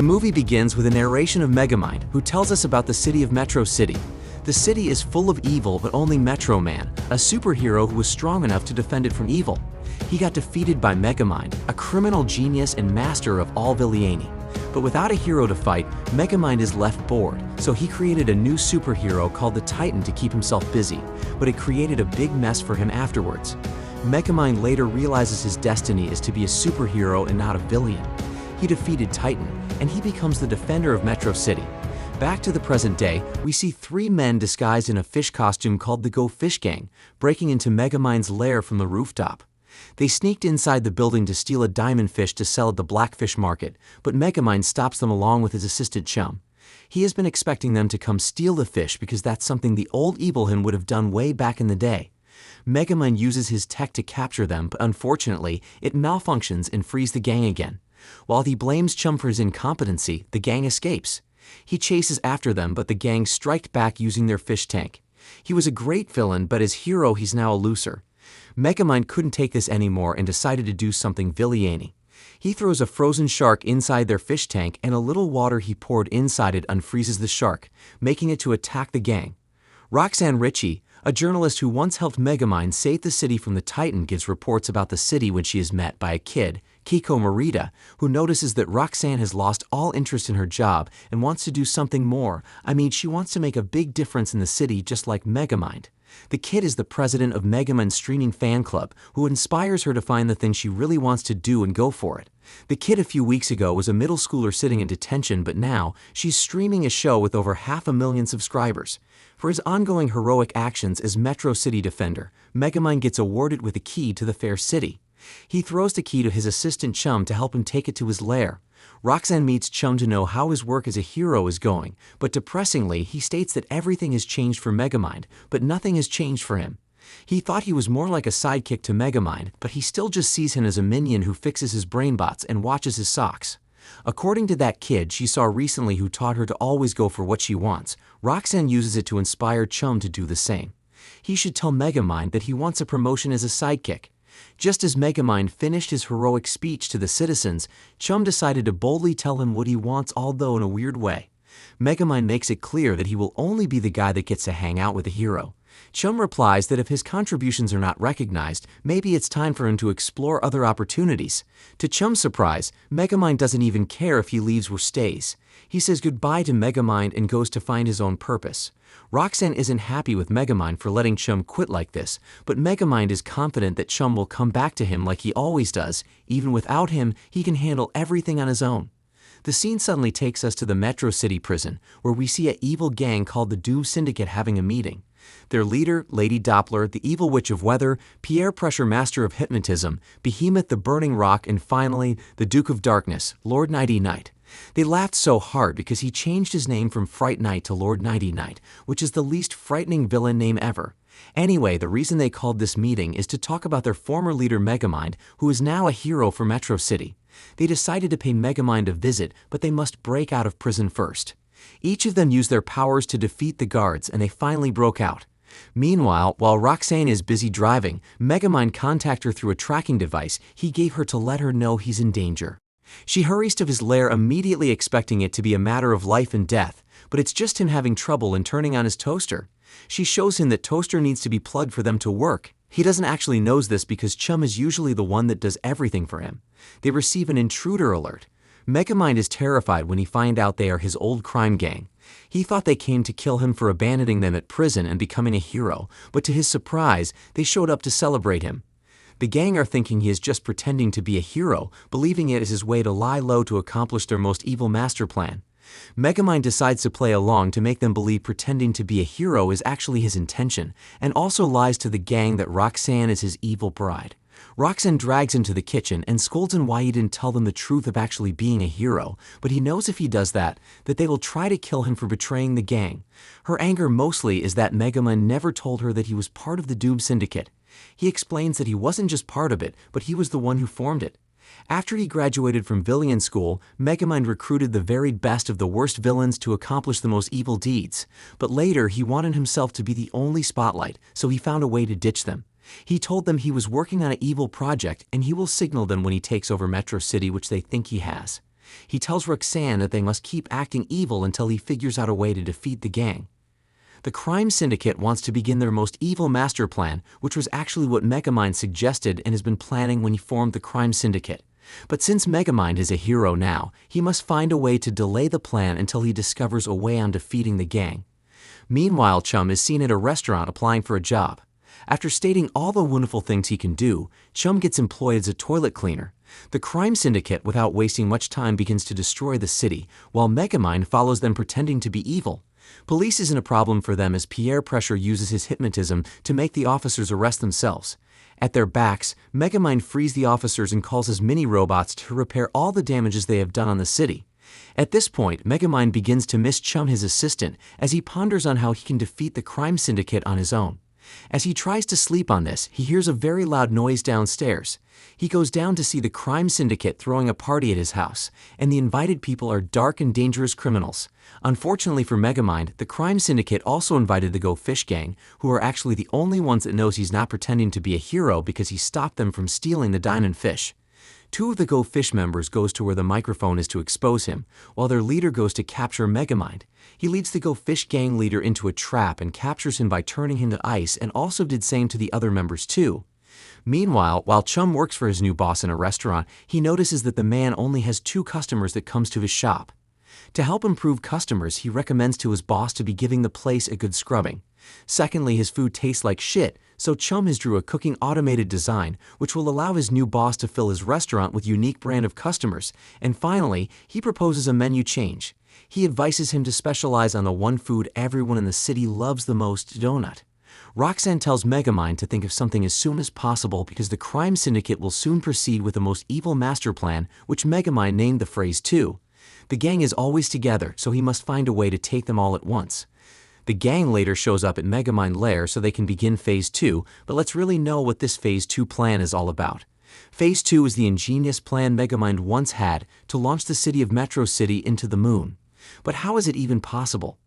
The movie begins with a narration of Megamind, who tells us about the city of Metro City. The city is full of evil, but only Metro Man, a superhero who was strong enough to defend it from evil. He got defeated by Megamind, a criminal genius and master of all villainy. But without a hero to fight, Megamind is left bored, so he created a new superhero called the Titan to keep himself busy, but it created a big mess for him afterwards. Megamind later realizes his destiny is to be a superhero and not a villain. He defeated Titan, and he becomes the defender of Metro City. Back to the present day, we see three men disguised in a fish costume called the Go Fish Gang, breaking into Megamind's lair from the rooftop. They sneaked inside the building to steal a diamond fish to sell at the Blackfish Market, but Megamind stops them along with his assistant Chum. He has been expecting them to come steal the fish because that's something the old evil him would have done way back in the day. Megamind uses his tech to capture them, but unfortunately, it malfunctions and frees the gang again. While he blames Chum for his incompetency, the gang escapes. He chases after them, but the gang strikes back using their fish tank. He was a great villain, but as hero he's now a loser. Megamind couldn't take this anymore and decided to do something villainy. He throws a frozen shark inside their fish tank, and a little water he poured inside it unfreezes the shark, making it to attack the gang. Roxanne Ritchie, a journalist who once helped Megamind save the city from the Titan, gives reports about the city when she is met by a kid, Kiko Morita, who notices that Roxanne has lost all interest in her job and wants to do something more. She wants to make a big difference in the city just like Megamind. The kid is the president of Megamind's streaming fan club, who inspires her to find the thing she really wants to do and go for it. The kid a few weeks ago was a middle schooler sitting in detention, but now she's streaming a show with over 500,000 subscribers. For his ongoing heroic actions as Metro City Defender, Megamind gets awarded with a key to the fair city. He throws the key to his assistant Chum to help him take it to his lair. Roxanne meets Chum to know how his work as a hero is going, but depressingly, he states that everything has changed for Megamind, but nothing has changed for him. He thought he was more like a sidekick to Megamind, but he still just sees him as a minion who fixes his brainbots and watches his socks. According to that kid she saw recently who taught her to always go for what she wants, Roxanne uses it to inspire Chum to do the same. He should tell Megamind that he wants a promotion as a sidekick. Just as Megamind finished his heroic speech to the citizens, Chum decided to boldly tell him what he wants, although in a weird way. Megamind makes it clear that he will only be the guy that gets to hang out with a hero. Chum replies that if his contributions are not recognized, maybe it's time for him to explore other opportunities. To Chum's surprise, Megamind doesn't even care if he leaves or stays. He says goodbye to Megamind and goes to find his own purpose. Roxanne isn't happy with Megamind for letting Chum quit like this, but Megamind is confident that Chum will come back to him like he always does. Even without him, he can handle everything on his own. The scene suddenly takes us to the Metro City prison, where we see an evil gang called the Doom Syndicate having a meeting. Their leader, Lady Doppler, the evil witch of weather, Pierre Pressure, master of hypnotism, Behemoth the burning rock, and finally, the Duke of Darkness, Lord Nighty Night. They laughed so hard because he changed his name from Fright Night to Lord Nighty Night, which is the least frightening villain name ever. Anyway, the reason they called this meeting is to talk about their former leader Megamind, who is now a hero for Metro City. They decided to pay Megamind a visit, but they must break out of prison first. Each of them used their powers to defeat the guards, and they finally broke out. Meanwhile, while Roxanne is busy driving, Megamind contacts her through a tracking device he gave her to let her know he's in danger. She hurries to his lair, immediately expecting it to be a matter of life and death, but it's just him having trouble in turning on his toaster. She shows him that toaster needs to be plugged for them to work. He doesn't actually know this because Chum is usually the one that does everything for him. They receive an intruder alert. Megamind is terrified when he finds out they are his old crime gang. He thought they came to kill him for abandoning them at prison and becoming a hero, but to his surprise, they showed up to celebrate him. The gang are thinking he is just pretending to be a hero, believing it is his way to lie low to accomplish their most evil master plan. Megamind decides to play along to make them believe pretending to be a hero is actually his intention, and also lies to the gang that Roxanne is his evil bride. Roxanne drags him to the kitchen and scolds him why he didn't tell them the truth of actually being a hero, but he knows if he does that they will try to kill him for betraying the gang. Her anger mostly is that Megamind never told her that he was part of the Doom Syndicate. He explains that he wasn't just part of it, but he was the one who formed it. After he graduated from villain school, Megamind recruited the very best of the worst villains to accomplish the most evil deeds. But later, he wanted himself to be the only spotlight, so he found a way to ditch them. He told them he was working on an evil project and he will signal them when he takes over Metro City, which they think he has. He tells Roxanne that they must keep acting evil until he figures out a way to defeat the gang. The crime syndicate wants to begin their most evil master plan, which was actually what Megamind suggested and has been planning when he formed the crime syndicate. But since Megamind is a hero now, he must find a way to delay the plan until he discovers a way on defeating the gang. Meanwhile, Chum is seen at a restaurant applying for a job. After stating all the wonderful things he can do, Chum gets employed as a toilet cleaner. The crime syndicate, without wasting much time, begins to destroy the city, while Megamind follows them pretending to be evil. Police isn't a problem for them as Pierre Pressure uses his hypnotism to make the officers arrest themselves. At their backs, Megamind frees the officers and calls his mini-robots to repair all the damages they have done on the city. At this point, Megamind begins to miss Chum, his assistant, as he ponders on how he can defeat the crime syndicate on his own. As he tries to sleep on this, he hears a very loud noise downstairs. He goes down to see the crime syndicate throwing a party at his house, and the invited people are dark and dangerous criminals. Unfortunately for Megamind, the crime syndicate also invited the Go Fish gang, who are actually the only ones that knows he's not pretending to be a hero because he stopped them from stealing the diamond fish. Two of the Go Fish members goes to where the microphone is to expose him, while their leader goes to capture Megamind. He leads the Go Fish gang leader into a trap and captures him by turning him to ice, and also did same to the other members too. Meanwhile, while Chum works for his new boss in a restaurant, he notices that the man only has 2 customers that comes to his shop. To help improve customers, he recommends to his boss to be giving the place a good scrubbing. Secondly, his food tastes like shit, so Chum has drew a cooking automated design, which will allow his new boss to fill his restaurant with unique brand of customers. And finally, he proposes a menu change. He advises him to specialize on the one food everyone in the city loves the most, donut. Roxanne tells Megamind to think of something as soon as possible because the crime syndicate will soon proceed with the most evil master plan, which Megamind named the phrase 2. The gang is always together, so he must find a way to take them all at once. The gang later shows up at Megamind lair so they can begin Phase 2, but let's really know what this Phase 2 plan is all about. Phase 2 is the ingenious plan Megamind once had to launch the city of Metro City into the moon. But how is it even possible?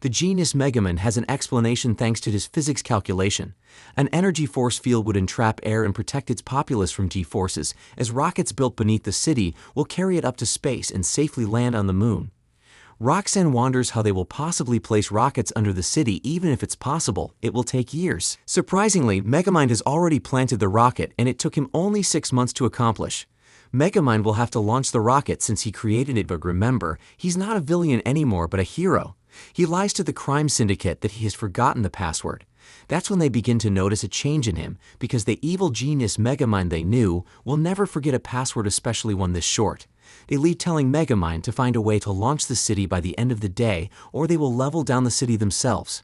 The genius Megamind has an explanation thanks to his physics calculation. An energy force field would entrap air and protect its populace from G-forces, as rockets built beneath the city will carry it up to space and safely land on the moon. Roxanne wonders how they will possibly place rockets under the city. Even if it's possible, it will take years. Surprisingly, Megamind has already planted the rocket, and it took him only 6 months to accomplish. Megamind will have to launch the rocket since he created it, but remember, he's not a villain anymore but a hero. He lies to the crime syndicate that he has forgotten the password. That's when they begin to notice a change in him, because the evil genius Megamind they knew will never forget a password, especially one this short. They leave telling Megamind to find a way to launch the city by the end of the day, or they will level down the city themselves.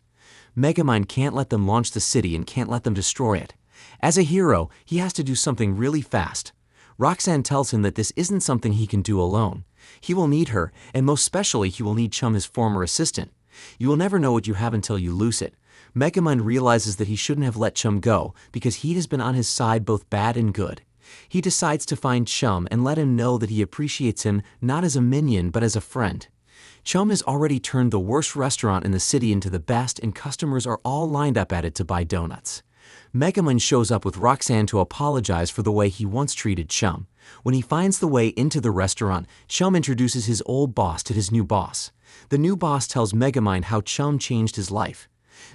Megamind can't let them launch the city and can't let them destroy it. As a hero, he has to do something really fast. Roxanne tells him that this isn't something he can do alone. He will need her, and most especially he will need Chum, his former assistant. You will never know what you have until you lose it. Megamind realizes that he shouldn't have let Chum go, because he has been on his side both bad and good. He decides to find Chum and let him know that he appreciates him not as a minion but as a friend. Chum has already turned the worst restaurant in the city into the best, and customers are all lined up at it to buy donuts. Megamind shows up with Roxanne to apologize for the way he once treated Chum. When he finds the way into the restaurant, Chum introduces his old boss to his new boss. The new boss tells Megamind how Chum changed his life.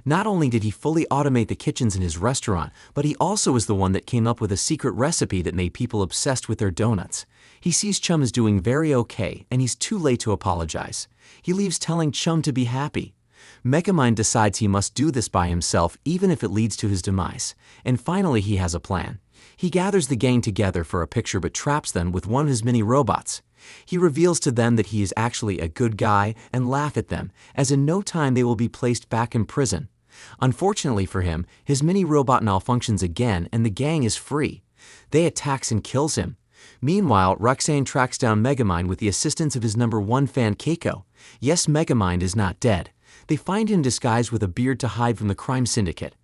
Not only did he fully automate the kitchens in his restaurant, but he also is the one that came up with a secret recipe that made people obsessed with their donuts. He sees Chum is doing very okay, and he's too late to apologize. He leaves telling Chum to be happy. Megamind decides he must do this by himself even if it leads to his demise, and finally he has a plan. He gathers the gang together for a picture but traps them with one of his mini-robots. He reveals to them that he is actually a good guy and laugh at them, as in no time they will be placed back in prison. Unfortunately for him, his mini-robot malfunctions again and the gang is free. They attacks and kills him. Meanwhile, Roxanne tracks down Megamind with the assistance of his #1 fan Keiko. Yes, Megamind is not dead. They find him disguised with a beard to hide from the crime syndicate.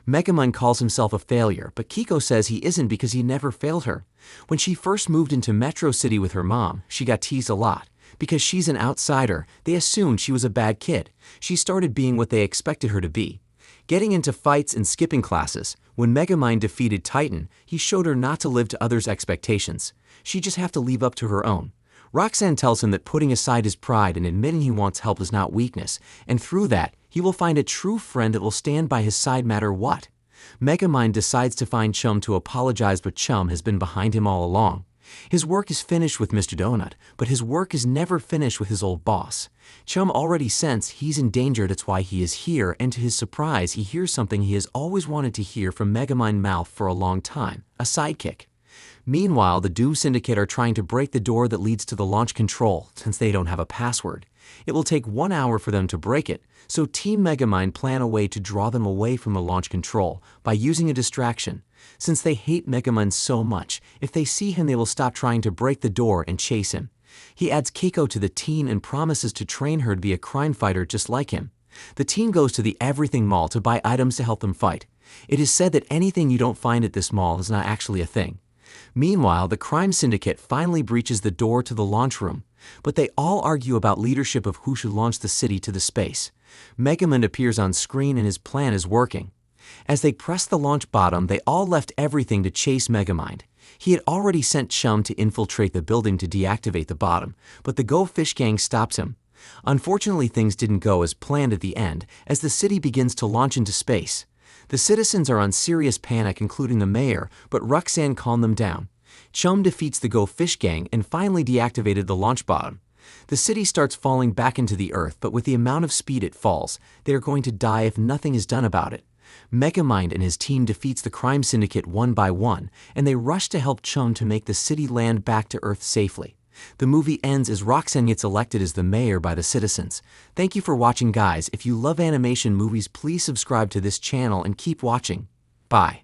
Megamind calls himself a failure, but Keiko says he isn't because he never failed her. When she first moved into Metro City with her mom, she got teased a lot. Because she's an outsider, they assumed she was a bad kid. She started being what they expected her to be. Getting into fights and skipping classes. When Megamind defeated Titan, he showed her not to live to others' expectations. She just have to live up to her own. Roxanne tells him that putting aside his pride and admitting he wants help is not weakness, and through that, he will find a true friend that will stand by his side no matter what. Megamind decides to find Chum to apologize, but Chum has been behind him all along. His work is finished with Mr. Donut, but his work is never finished with his old boss. Chum already senses he's in danger, that's why he is here, and to his surprise, he hears something he has always wanted to hear from Megamind's mouth for a long time, a sidekick. Meanwhile, the Doom Syndicate are trying to break the door that leads to the launch control, since they don't have a password. It will take 1 hour for them to break it, so Team Megamind plan a way to draw them away from the launch control by using a distraction. Since they hate Megamind so much, if they see him they will stop trying to break the door and chase him. He adds Keiko to the team and promises to train her to be a crime fighter just like him. The team goes to the Everything Mall to buy items to help them fight. It is said that anything you don't find at this mall is not actually a thing. Meanwhile, the crime syndicate finally breaches the door to the launch room, but they all argue about leadership of who should launch the city to the space. Megamind appears on screen and his plan is working. As they press the launch button, they all left everything to chase Megamind. He had already sent Chum to infiltrate the building to deactivate the bottom, but the Go Fish Gang stops him. Unfortunately, things didn't go as planned at the end, as the city begins to launch into space. The citizens are on serious panic, including the mayor, but Roxanne calmed them down. Chum defeats the Go Fish Gang and finally deactivated the launch bottom. The city starts falling back into the earth, but with the amount of speed it falls, they are going to die if nothing is done about it. Megamind and his team defeats the crime syndicate one by one, and they rush to help Chum to make the city land back to Earth safely. The movie ends as Roxanne gets elected as the mayor by the citizens. Thank you for watching, guys. If you love animation movies, please subscribe to this channel and keep watching. Bye.